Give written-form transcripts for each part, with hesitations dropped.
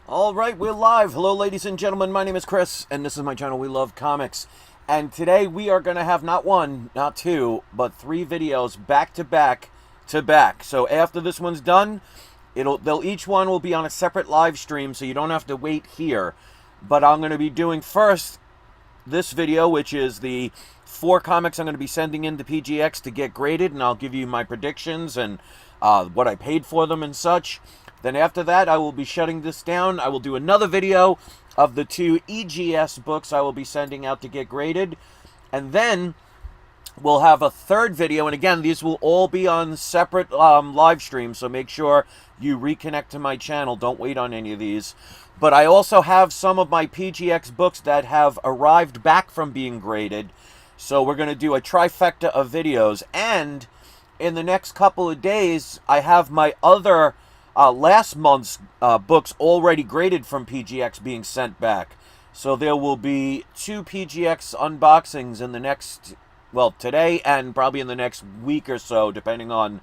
All right, we're live. Hello, ladies and gentlemen. My name is Chris, and this is my channel, We Love Comics. And today we are going to have not one, not two, but three videos back to back to back. So after this one's done, each one will be on a separate live stream, so you don't have to wait here. But I'm going to be doing first this video, which is the 4 comics I'm going to be sending into PGX to get graded, and I'll give you my predictions and what I paid for them and such. Then after that, I will be shutting this down. I will do another video of the 2 EGS books I will be sending out to get graded. And then we'll have a third video. And again, these will all be on separate live streams, so make sure you reconnect to my channel. Don't wait on any of these. But I also have some of my PGX books that have arrived back from being graded. So we're going to do a trifecta of videos. And in the next couple of days, I have my other last month's books already graded from PGX being sent back. So there will be 2 PGX unboxings in the next, well, today and probably in the next week or so, depending on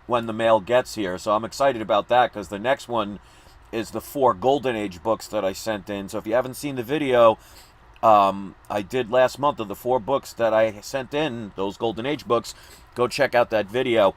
when the mail gets here. So I'm excited about that because the next one is the 4 Golden Age books that I sent in. So if you haven't seen the video I did last month of the 4 books that I sent in, those Golden Age books, go check out that video.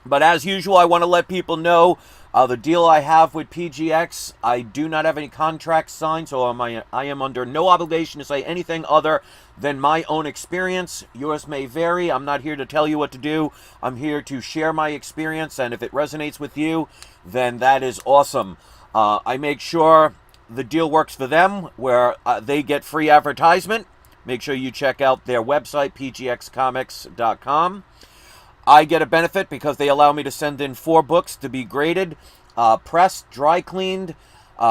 But as usual, I want to let people know the deal I have with PGX. I do not have any contracts signed, so I am under no obligation to say anything other than my own experience. Yours may vary. I'm not here to tell you what to do. I'm here to share my experience, and if it resonates with you, then that is awesome. I make sure the deal works for them, where they get free advertisement. Make sure you check out their website, pgxcomics.com. I get a benefit because they allow me to send in 4 books to be graded, pressed, dry cleaned,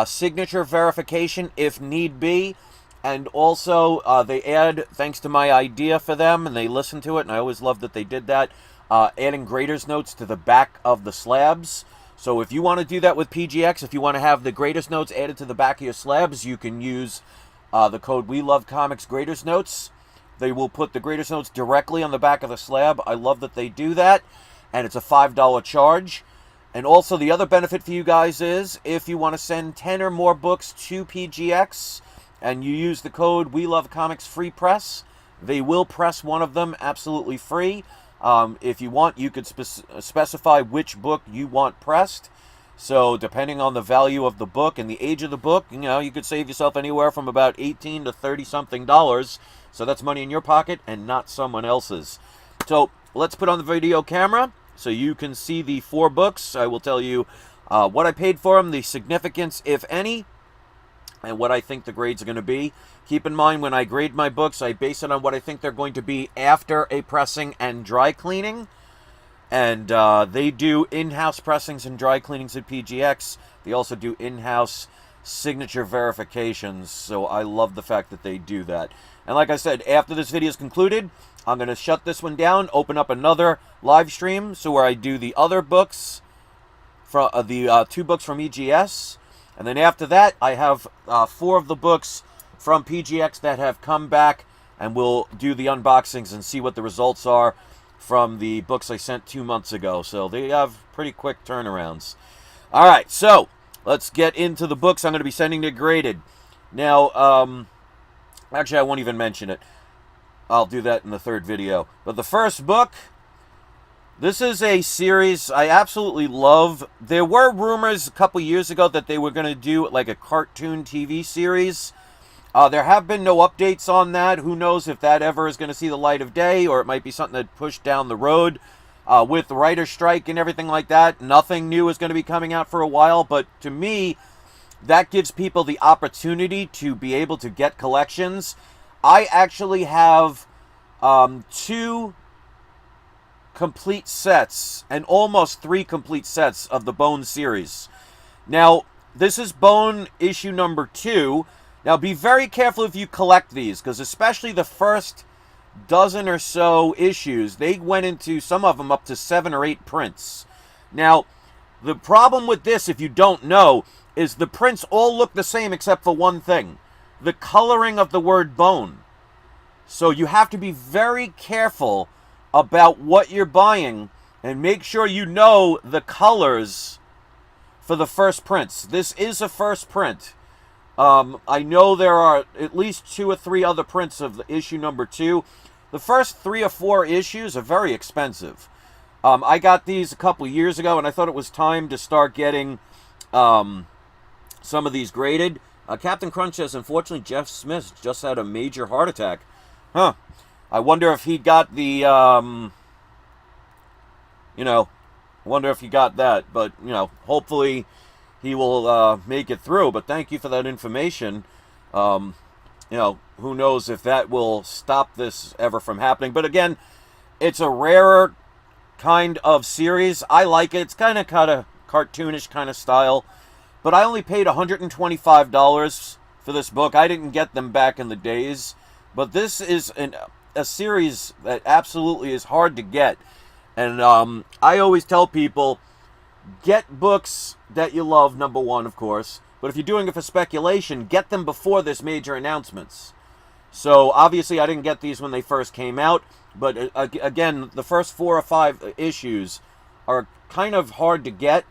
signature verification if need be, and also they add, thanks to my idea for them, and they listen to it, and I always love that they did that, adding grader's notes to the back of the slabs. So if you want to do that with PGX, if you want to have the grader's notes added to the back of your slabs, you can use the code We Love Comics Grader's Notes. They will put the grader's notes directly on the back of the slab. I love that they do that, and it's a $5 charge. And also the other benefit for you guys is if you want to send 10 or more books to PGX and you use the code We Love Comics Free Press, they will press one of them absolutely free. If you want, you could specify which book you want pressed. So depending on the value of the book and the age of the book, you know, you could save yourself anywhere from about $18 to $30-something. So that's money in your pocket and not someone else's. So let's put on the video camera so you can see the 4 books. I will tell you what I paid for them, the significance, if any, and what I think the grades are going to be. Keep in mind, when I grade my books, I base it on what I think they're going to be after a pressing and dry cleaning. And they do in-house pressings and dry cleanings at PGX. They also do in-house signature verifications. So I love the fact that they do that. And like I said, after this video is concluded, I'm going to shut this one down, open up another live stream, so where I do the other books, from the 2 books from EGS. And then after that, I have 4 of the books from PGX that have come back, and we'll do the unboxings and see what the results are from the books I sent 2 months ago. So they have pretty quick turnarounds. All right, so let's get into the books I'm going to be sending to graded. Now, actually, I won't even mention it. I'll do that in the 3rd video. But the first book, this is a series I absolutely love. There were rumors a couple years ago that they were going to do like a cartoon TV series. There have been no updates on that. Who knows if that ever is going to see the light of day, or it might be something that pushed down the road with the writer's strike and everything like that. Nothing new is going to be coming out for a while, but to me, that gives people the opportunity to be able to get collections. I actually have 2 complete sets and almost 3 complete sets of the Bone series. Now, this is Bone issue number 2. Now, be very careful if you collect these, because especially the first dozen or so issues, they went into, some of them, up to 7 or 8 prints. Now, the problem with this, if you don't know, is the prints all look the same except for one thing: the coloring of the word bone. So you have to be very careful about what you're buying and make sure you know the colors for the first prints. This is a first print. I know there are at least 2 or 3 other prints of the issue number 2. The first 3 or 4 issues are very expensive. I got these a couple years ago, and I thought it was time to start getting some of these graded. Captain Crunch says, unfortunately, Jeff Smith just had a major heart attack. Huh. I wonder if he got the, wonder if he got that. But, hopefully he will make it through. But thank you for that information. Who knows if that will stop this ever from happening. But again, it's a rarer kind of series. I like it. It's kind of cartoonish kind of style. But I only paid $125 for this book. I didn't get them back in the days. But this is a series that absolutely is hard to get. And I always tell people, get books that you love, number one, of course. But if you're doing it for speculation, get them before there's major announcements. So, obviously, I didn't get these when they first came out. But, again, the first 4 or 5 issues are kind of hard to get,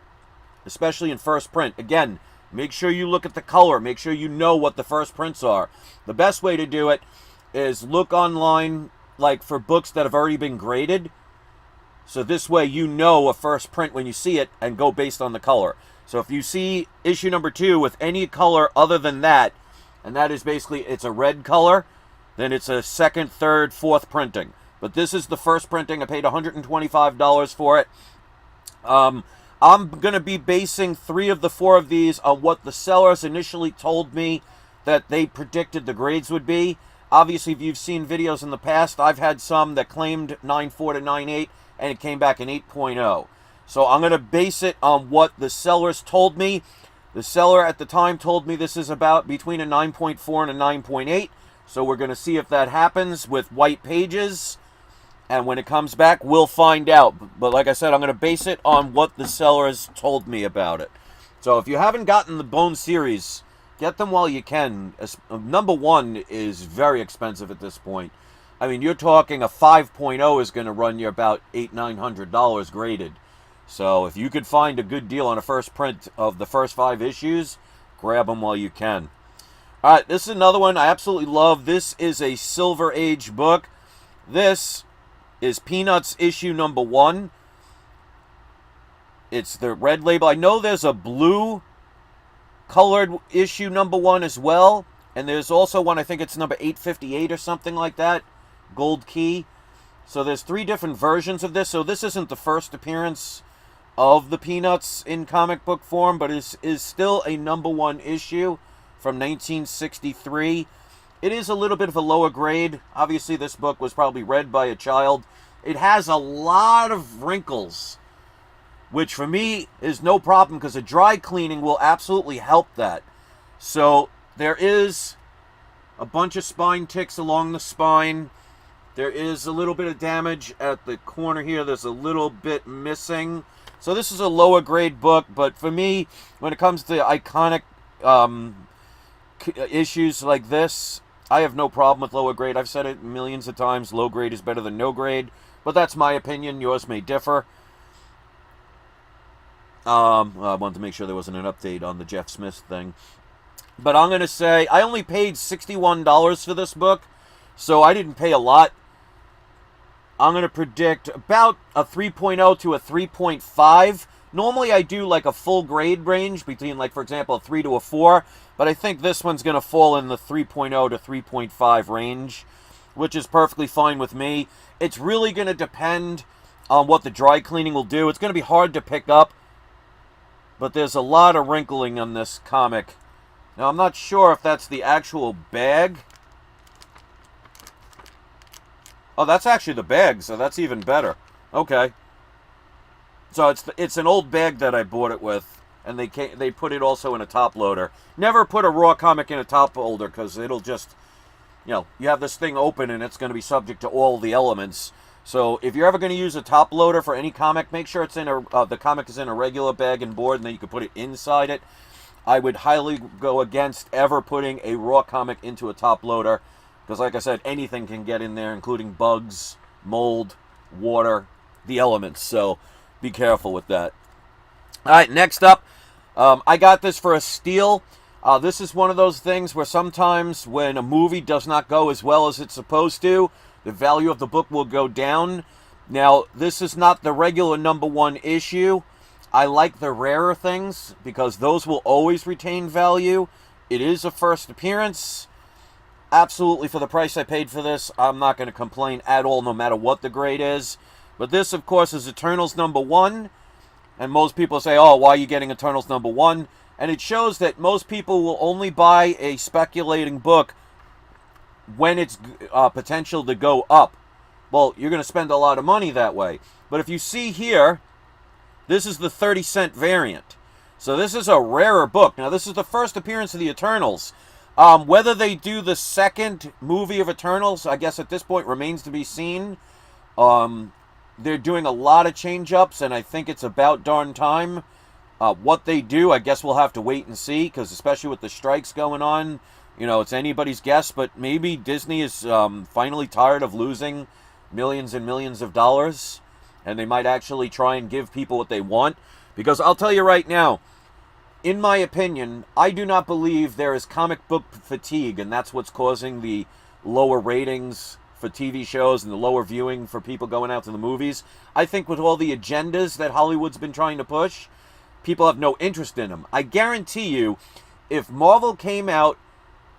especially in first print. Again, make sure you look at the color. Make sure you know what the first prints are. The best way to do it is look online, like, for books that have already been graded. So this way you know a first print when you see it and go based on the color. So if you see issue number 2 with any color other than that, and that is basically, it's a red color, then it's a second, third, fourth printing. But this is the first printing. I paid $125 for it. I'm going to be basing 3 of the 4 of these on what the sellers initially told me that they predicted the grades would be. Obviously, if you've seen videos in the past, I've had some that claimed 9.4 to 9.8, and it came back an 8.0. So I'm going to base it on what the sellers told me. The seller at the time told me this is about between a 9.4 and a 9.8. So we're going to see if that happens with white pages. And when it comes back, we'll find out. But like I said, I'm going to base it on what the sellers told me about it. So if you haven't gotten the Bone series, get them while you can. Number 1 is very expensive at this point. I mean, you're talking a 5.0 is going to run you about $800-900 graded. So if you could find a good deal on a first print of the first 5 issues, grab them while you can. All right, this is another one I absolutely love. This is a Silver Age book. This is Peanuts issue number 1. It's the red label. I know there's a blue colored issue number 1 as well. And there's also one, I think it's number 858 or something like that. Gold key. So there's 3 different versions of this. So this isn't the first appearance of the Peanuts in comic book form, but it is still a number 1 issue from 1963. It is a little bit of a lower grade. Obviously, this book was probably read by a child. It has a lot of wrinkles, which for me is no problem because a dry cleaning will absolutely help that. So there is a bunch of spine ticks along the spine. There is a little bit of damage at the corner here. There's a little bit missing. So this is a lower grade book, but for me, when it comes to iconic issues like this, I have no problem with lower grade. I've said it millions of times. Low grade is better than no grade, but that's my opinion. Yours may differ. I wanted to make sure there wasn't an update on the Jeff Smith thing. But I'm going to say I only paid $61 for this book, so I didn't pay a lot. I'm going to predict about a 3.0 to a 3.5. Normally I do like a full grade range between, like, for example, a 3 to a 4. But I think this one's going to fall in the 3.0 to 3.5 range, which is perfectly fine with me. It's really going to depend on what the dry cleaning will do. It's going to be hard to pick up, but there's a lot of wrinkling on this comic. Now, I'm not sure if that's the actual bag. Oh, that's actually the bag, so that's even better. Okay. So it's an old bag that I bought it with, and they put it also in a top loader. Never put a raw comic in a top holder, because it'll just, you have this thing open, and it's going to be subject to all the elements. So if you're ever going to use a top loader for any comic, make sure it's in the comic is in a regular bag and board, and then you can put it inside it. I would highly go against ever putting a raw comic into a top loader, because like I said, anything can get in there, including bugs, mold, water, the elements. So be careful with that. All right, next up, I got this for a steal. This is one of those things where sometimes when a movie does not go as well as it's supposed to, the value of the book will go down. Now, this is not the regular #1 issue. I like the rarer things because those will always retain value. It is a first appearance. Absolutely, for the price I paid for this, I'm not going to complain at all, no matter what the grade is. But this, of course, is Eternals #1. And most people say, oh, why are you getting Eternals #1? And it shows that most people will only buy a speculating book when it's potential to go up. Well, you're going to spend a lot of money that way. But if you see here, this is the 30-cent variant. So this is a rarer book. Now, this is the first appearance of the Eternals. Whether they do the second movie of Eternals, I guess at this point remains to be seen. They're doing a lot of change-ups, and I think it's about darn time. What they do, I guess we'll have to wait and see, because especially with the strikes going on, you know, it's anybody's guess, but maybe Disney is finally tired of losing millions and millions of dollars, and they might actually try and give people what they want. Because I'll tell you right now, in my opinion, I do not believe there is comic book fatigue, and that's what's causing the lower ratings for TV shows and the lower viewing for people going out to the movies. I think with all the agendas that Hollywood's been trying to push, people have no interest in them. I guarantee you, if Marvel came out,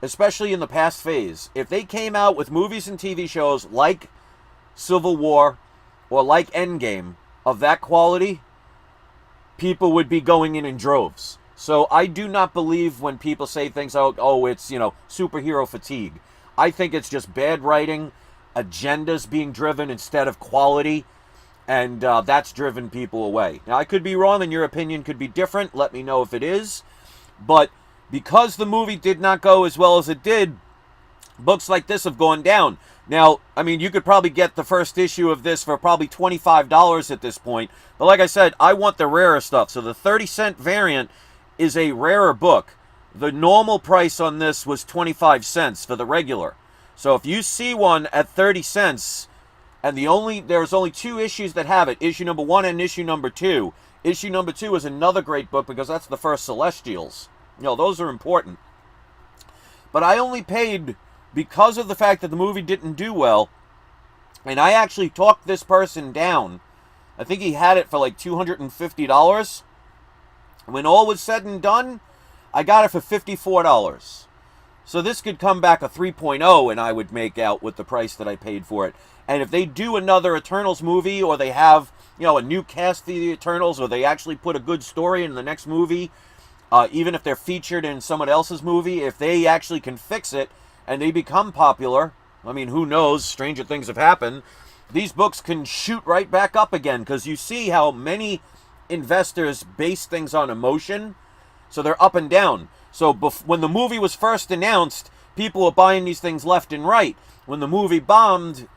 especially in the past phase, if they came out with movies and TV shows like Civil War or like Endgame of that quality, people would be going in droves. So I do not believe when people say things like, oh, it's, you know, superhero fatigue. I think it's just bad writing, agendas being driven instead of quality, and that's driven people away. Now, I could be wrong, and your opinion could be different. Let me know if it is. But because the movie did not go as well as it did, books like this have gone down. Now, I mean, you could probably get the first issue of this for probably $25 at this point. But like I said, I want the rarer stuff. So the 30-cent variant is a rarer book. The normal price on this was 25 cents for the regular. So if you see one at 30 cents, and there's only 2 issues that have it, issue #1 and issue #2. Issue #2 is another great book because that's the first Celestials. You know, those are important. But I only paid, because of the fact that the movie didn't do well, and I actually talked this person down. I think he had it for like $250. When all was said and done, I got it for $54. So this could come back a 3.0 and I would make out with the price that I paid for it. And if they do another Eternals movie, or they have, you know, a new cast of the Eternals, or they actually put a good story in the next movie, even if they're featured in someone else's movie, if they actually can fix it and they become popular, I mean, who knows, stranger things have happened, these books can shoot right back up again, because you see how many investors base things on emotion, so they're up and down. So when the movie was first announced, people were buying these things left and right. When the movie bombed,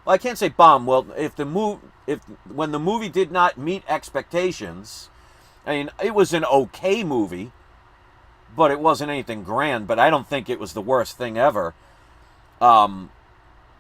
well, I can't say bomb. Well, when the movie did not meet expectations, I mean, it was an okay movie, but it wasn't anything grand. But I don't think it was the worst thing ever.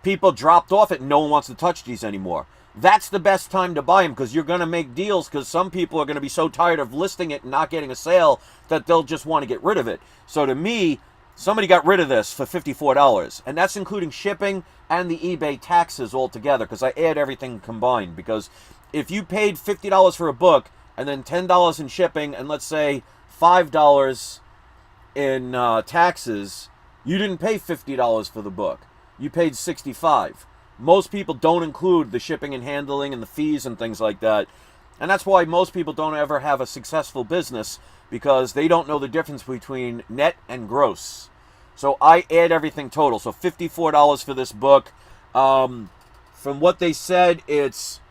People dropped off it, and no one wants to touch these anymore. That's the best time to buy them, because you're going to make deals, because some people are going to be so tired of listing it and not getting a sale that they'll just want to get rid of it. So to me, somebody got rid of this for $54, and that's including shipping and the eBay taxes altogether, because I add everything combined. Because if you paid $50 for a book and then $10 in shipping and let's say $5 in taxes, you didn't pay $50 for the book. You paid $65. Most people don't include the shipping and handling and the fees and things like that. And that's why most people don't ever have a successful business, because they don't know the difference between net and gross. So I add everything total. So $54 for this book. From what they said, it's,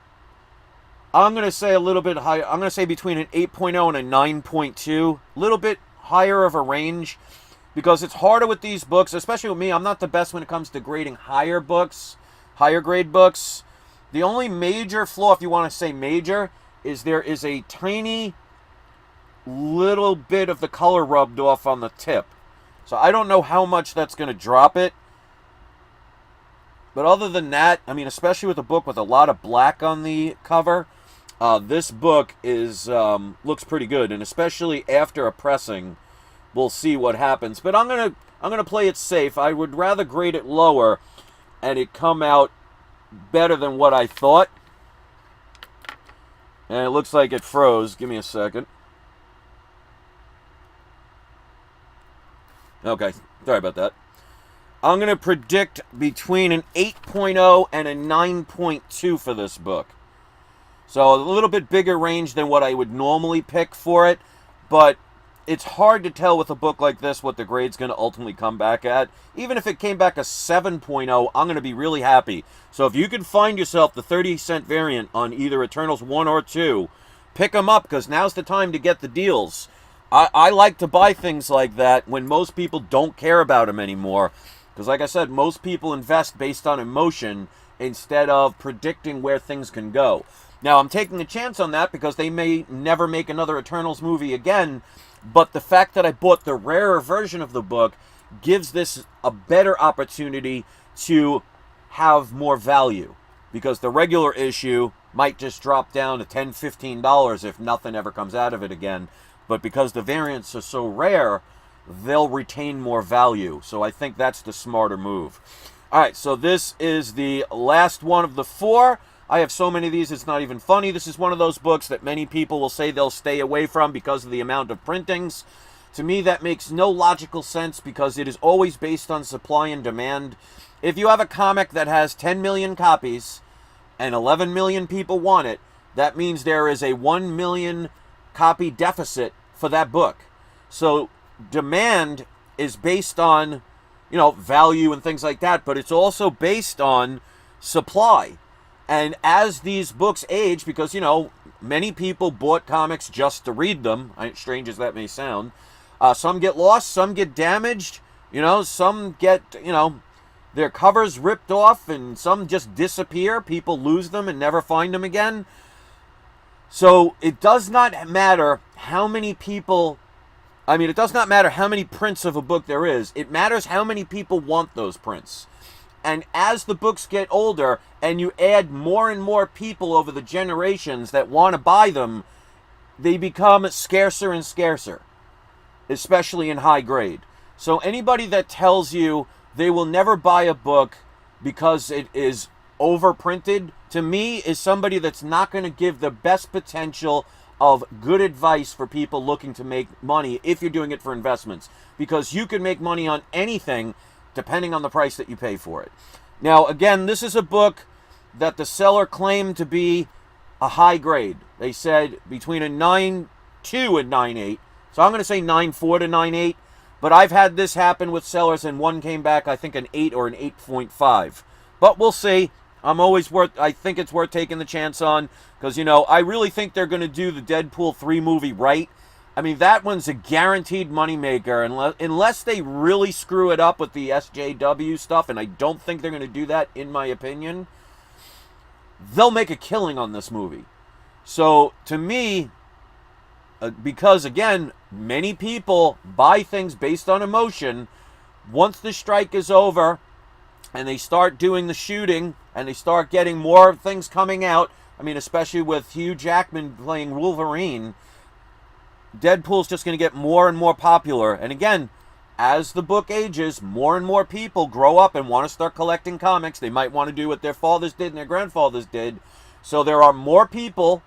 I'm going to say a little bit higher. I'm going to say between an 8.0 and a 9.2. A little bit higher of a range, because it's harder with these books, especially with me. I'm not the best when it comes to grading higher books. Higher grade books. The only major flaw, if you want to say major, is there is a tiny little bit of the color rubbed off on the tip. So I don't know how much that's going to drop it. But other than that, I mean, especially with a book with a lot of black on the cover, This book is looks pretty good, and especially after a pressing, we'll see what happens. But I'm gonna play it safe. I would rather grade it lower and it come out better than what I thought. And it looks like it froze. Give me a second. Okay, sorry about that. I'm going to predict between an 8.0 and a 9.2 for this book. So a little bit bigger range than what I would normally pick for it, but it's hard to tell with a book like this what the grade's going to ultimately come back at. Even if it came back a 7.0, I'm going to be really happy. So if you can find yourself the 30-cent variant on either Eternals 1 or 2, pick them up, because now's the time to get the deals. I like to buy things like that when most people don't care about them anymore. Because like I said, most people invest based on emotion instead of predicting where things can go. Now, I'm taking a chance on that because they may never make another Eternals movie again. But the fact that I bought the rarer version of the book gives this a better opportunity to have more value. Because the regular issue might just drop down to $10, $15 if nothing ever comes out of it again. But because the variants are so rare, they'll retain more value. So I think that's the smarter move. All right, so this is the last one of the 4. I have so many of these, it's not even funny. This is one of those books that many people will say they'll stay away from because of the amount of printings. To me, that makes no logical sense because it is always based on supply and demand. If you have a comic that has 10 million copies and 11 million people want it, that means there is a 1 million copy deficit for that book. So demand is based on, value and things like that, but it's also based on supply. And as these books age, because, many people bought comics just to read them, strange as that may sound, some get lost, some get damaged, some get, their covers ripped off, and some just disappear. People lose them and never find them again. So it does not matter how many people, it does not matter how many prints of a book there is. It matters how many people want those prints. And as the books get older and you add more and more people over the generations that want to buy them, they become scarcer and scarcer, especially in high grade. So anybody that tells you they will never buy a book because it is overprinted, to me, is somebody that's not going to give the best potential of good advice for people looking to make money if you're doing it for investments. Because you can make money on anything depending on the price that you pay for it. Now, again, this is a book that the seller claimed to be a high grade. They said between a 9.2 and 9.8. So I'm going to say 9.4 to 9.8. But I've had this happen with sellers, and one came back, I think, an 8 or an 8.5. But we'll see. I think it's worth taking the chance on, because, I really think they're going to do the Deadpool 3 movie right. That one's a guaranteed moneymaker, unless they really screw it up with the SJW stuff, and I don't think they're going to do that, in my opinion. They'll make a killing on this movie. So, to me, because, again, many people buy things based on emotion, once the strike is over, and they start doing the shooting, and they start getting more things coming out, especially with Hugh Jackman playing Wolverine, Deadpool's just going to get more and more popular. And again, as the book ages, more and more people grow up and want to start collecting comics. They might want to do what their fathers did and their grandfathers did. So there are more people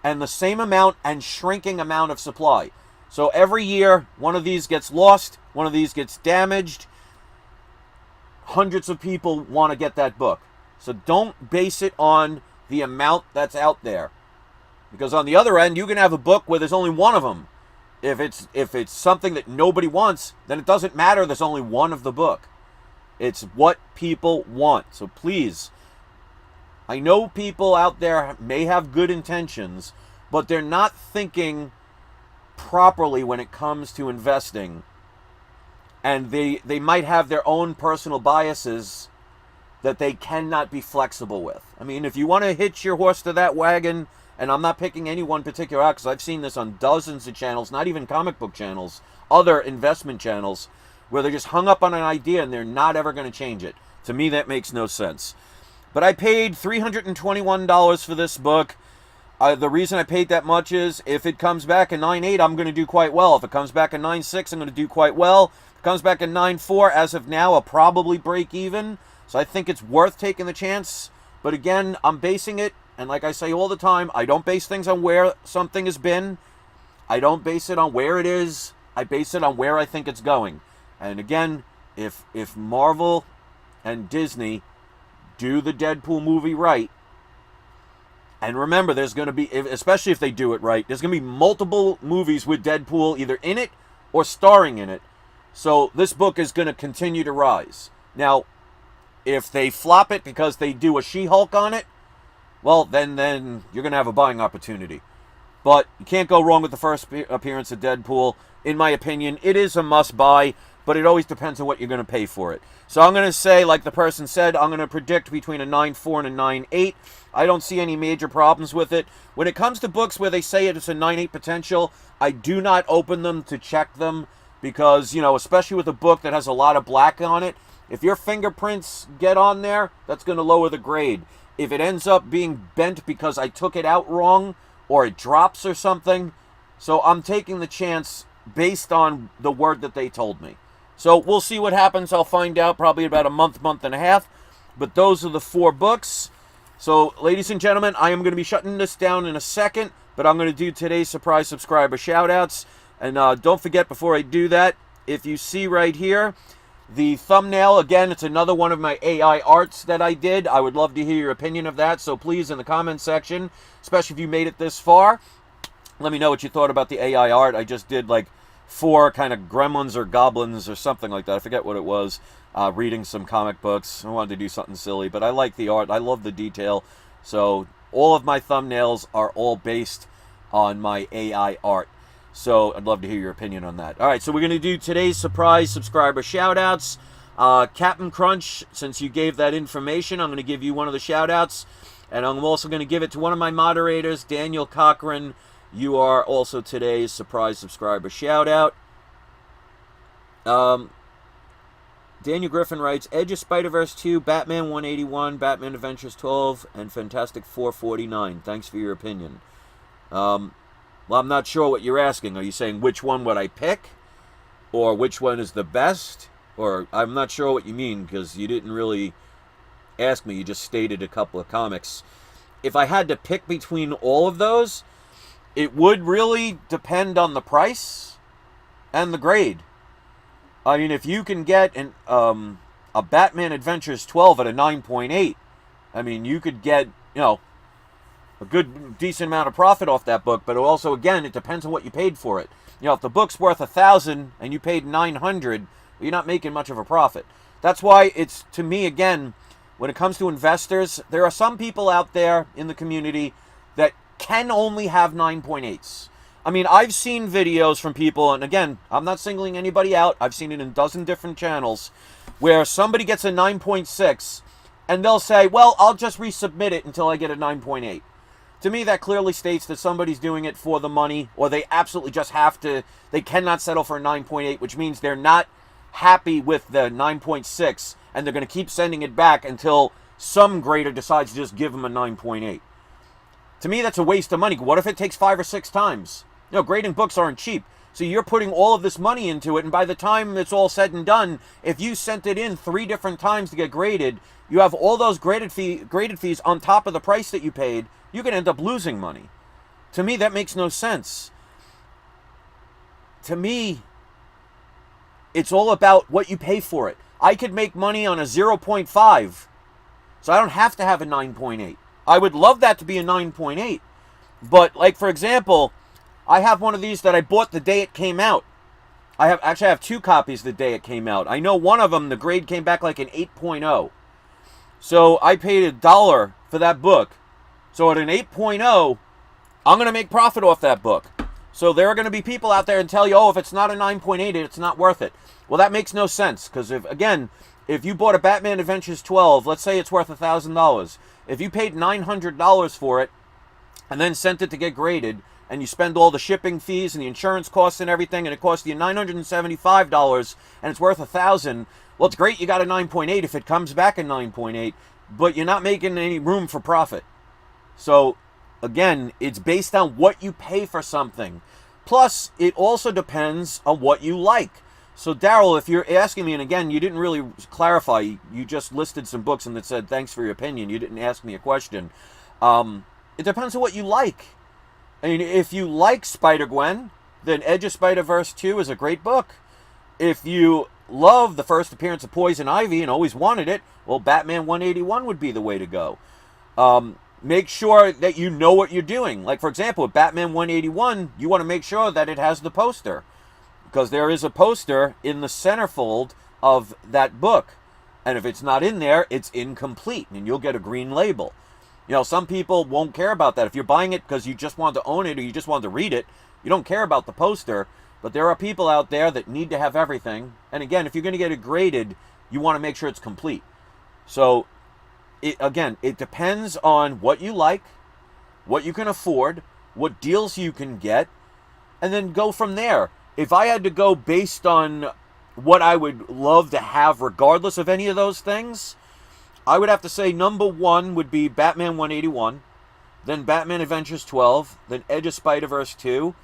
and the same amount and shrinking amount of supply. So every year, one of these gets lost, one of these gets damaged. Hundreds of people want to get that book. So don't base it on the amount that's out there. Because on the other end, you can have a book where there's only one of them. If it's something that nobody wants, then it doesn't matter there's only one of the book. It's what people want. So please, I know people out there may have good intentions, but they're not thinking properly when it comes to investing. And they might have their own personal biases that they cannot be flexible with. If you want to hitch your horse to that wagon, and I'm not picking any one particular out because I've seen this on dozens of channels, not even comic book channels, other investment channels, where they're just hung up on an idea and they're not ever going to change it. To me, that makes no sense. But I paid $321 for this book. The reason I paid that much is if it comes back at 9.8, I'm going to do quite well. If it comes back at 9.6, I'm going to do quite well. If it comes back at 9.4, as of now, I'll probably break even. So I think it's worth taking the chance. But again, I'm basing it, and like I say all the time, I don't base things on where something has been. I don't base it on where it is. I base it on where I think it's going. And again, if Marvel and Disney do the Deadpool movie right, and remember, there's going to be, especially if they do it right, there's going to be multiple movies with Deadpool either in it or starring in it. So this book is going to continue to rise. Now, if they flop it because they do a She-Hulk on it, well, then you're going to have a buying opportunity. But you can't go wrong with the first appearance of Deadpool. In my opinion, it is a must-buy, but it always depends on what you're going to pay for it. So I'm going to say, like the person said, I'm going to predict between a 9.4 and a 9.8. I don't see any major problems with it. When it comes to books where they say it's a 9.8 potential, I do not open them to check them because, you know, especially with a book that has a lot of black on it, if your fingerprints get on there, that's going to lower the grade. If it ends up being bent because I took it out wrong or it drops or something, so I'm taking the chance based on the word that they told me. So we'll see what happens. I'll find out probably about a month and a half. But those are the 4 books. So, ladies and gentlemen, I am going to be shutting this down in a second. But I'm going to do today's surprise subscriber shoutouts. And don't forget, before I do that, if you see right here, the thumbnail, again, it's another one of my AI arts that I did. I would love to hear your opinion of that. So please, in the comment section, especially if you made it this far, let me know what you thought about the AI art. I just did like 4 kind of gremlins or goblins or something like that. I forget what it was. Reading some comic books. I wanted to do something silly, but I like the art. I love the detail. So all of my thumbnails are all based on my AI art. So I'd love to hear your opinion on that. All right, so we're going to do today's surprise subscriber shout-outs. Captain Crunch, since you gave that information, I'm going to give you one of the shout-outs. And I'm also going to give it to one of my moderators, Daniel Cochran. You are also today's surprise subscriber shout-out. Daniel Griffin writes, Edge of Spider-Verse 2, Batman 181, Batman Adventures 12, and Fantastic 449. Thanks for your opinion. Well, I'm not sure what you're asking. Are you saying which one would I pick? Or which one is the best? Or I'm not sure what you mean because you didn't really ask me. You just stated a couple of comics. If I had to pick between all of those, it would really depend on the price and the grade. I mean, if you can get a Batman Adventures 12 at a 9.8, I mean, you could get, you know, a good, decent amount of profit off that book. But also, again, it depends on what you paid for it. You know, if the book's worth $1,000 and you paid $900, you're not making much of a profit. That's why it's, to me, again, when it comes to investors, there are some people out there in the community that can only have 9.8s. I mean, I've seen videos from people, and again, I'm not singling anybody out. I've seen it in a dozen different channels, where somebody gets a 9.6, and they'll say, well, I'll just resubmit it until I get a 9.8. To me, that clearly states that somebody's doing it for the money, or they absolutely just have to, they cannot settle for a 9.8, which means they're not happy with the 9.6, and they're going to keep sending it back until some grader decides to just give them a 9.8. To me, that's a waste of money. What if it takes 5 or 6 times? You know, grading books aren't cheap. So you're putting all of this money into it, and by the time it's all said and done, if you sent it in 3 different times to get graded, you have all those graded fees on top of the price that you paid, you can end up losing money. To me, that makes no sense. To me, it's all about what you pay for it. I could make money on a 0.5, so I don't have to have a 9.8. I would love that to be a 9.8. But, like, for example, I have one of these that I bought the day it came out. I have 2 copies the day it came out. I know one of them, the grade came back like an 8.0. So I paid $1 for that book. So at an 8.0, I'm going to make profit off that book. So there are going to be people out there and tell you, oh, if it's not a 9.8, it's not worth it. Well, that makes no sense. Because, if you bought a Batman Adventures 12, let's say it's worth $1,000. If you paid $900 for it and then sent it to get graded, and you spend all the shipping fees and the insurance costs and everything, and it costs you $975, and it's worth $1,000, well, it's great you got a 9.8 if it comes back a 9.8, but you're not making any room for profit. So, again, it's based on what you pay for something. Plus, it also depends on what you like. So, Daryl, if you're asking me, and again, you didn't really clarify, you just listed some books and it said, thanks for your opinion. You didn't ask me a question. It depends on what you like. I mean, if you like Spider-Gwen, then Edge of Spider-Verse 2 is a great book. If you love the first appearance of Poison Ivy and always wanted it, well, Batman 181 would be the way to go. Make sure that you know what you're doing. Like, for example, with Batman 181, you want to make sure that it has the poster, because there is a poster in the centerfold of that book. And if it's not in there, it's incomplete, and you'll get a green label. You know, some people won't care about that. If you're buying it because you just want to own it or you just want to read it, you don't care about the poster. But there are people out there that need to have everything. And again, if you're going to get it graded, you want to make sure it's complete. So, it depends on what you like, what you can afford, what deals you can get, and then go from there. If I had to go based on what I would love to have regardless of any of those things, I would have to say number one would be Batman 181, then Batman Adventures 12, then Edge of Spider-Verse 2,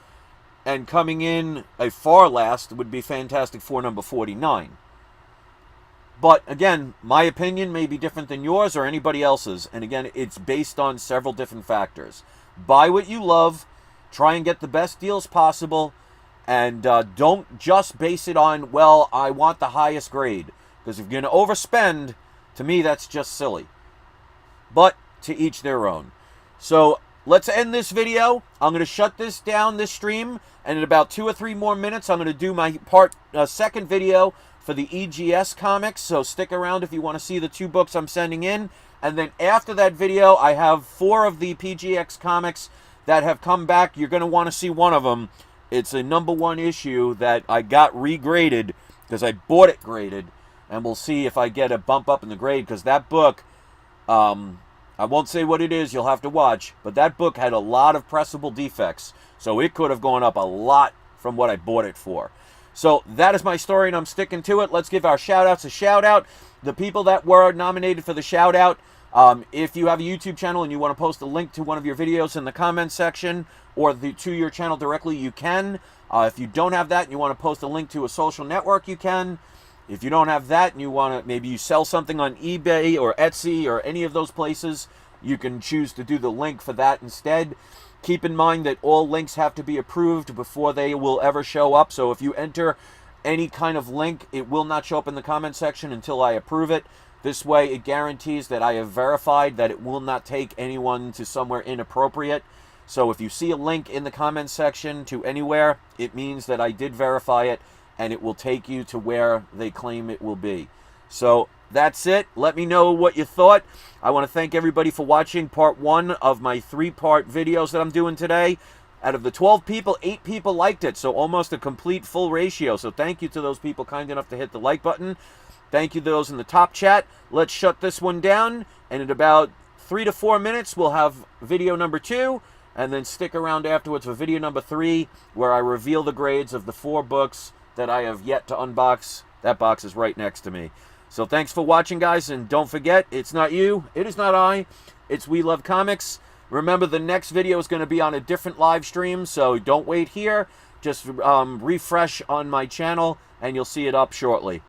and coming in a far last would be Fantastic Four number 49. But again, my opinion may be different than yours or anybody else's. And again, it's based on several different factors. Buy what you love. Try and get the best deals possible. And don't just base it on, well, I want the highest grade. Because if you're going to overspend, to me, that's just silly. But to each their own. So let's end this video. I'm going to shut this down, this stream. And in about 2 or 3 more minutes, I'm going to do my second video for the EGS comics, so stick around if you want to see the 2 books I'm sending in. And then after that video, I have 4 of the PGX comics that have come back. You're going to want to see one of them. It's a number 1 issue that I got regraded because I bought it graded, and we'll see if I get a bump up in the grade, because that book, I won't say what it is, you'll have to watch, but that book had a lot of pressable defects, so it could have gone up a lot from what I bought it for. So that is my story, and I'm sticking to it. Let's give our shout-outs a shout-out. The people that were nominated for the shout-out, if you have a YouTube channel and you want to post a link to one of your videos in the comments section or to your channel directly, you can. If you don't have that and you want to post a link to a social network, you can. If you don't have that and you want to, maybe you sell something on eBay or Etsy or any of those places, you can choose to do the link for that instead. Keep in mind that all links have to be approved before they will ever show up. So if you enter any kind of link, it will not show up in the comment section until I approve it. This way, it guarantees that I have verified that it will not take anyone to somewhere inappropriate. So if you see a link in the comment section to anywhere, it means that I did verify it, and it will take you to where they claim it will be. So that's it. Let me know what you thought. I want to thank everybody for watching part 1 of my 3-part videos that I'm doing today. Out of the 12 people, 8 people liked it, so almost a complete full ratio. So thank you to those people kind enough to hit the like button. Thank you to those in the top chat. Let's shut this one down, and in about 3 to 4 minutes, we'll have video number 2, and then stick around afterwards for video number 3, where I reveal the grades of the 4 books that I have yet to unbox. That box is right next to me. So thanks for watching, guys, and don't forget, it's not you, it is not I, it's We Love Comics. Remember, the next video is going to be on a different live stream, so don't wait here. Just refresh on my channel, and you'll see it up shortly.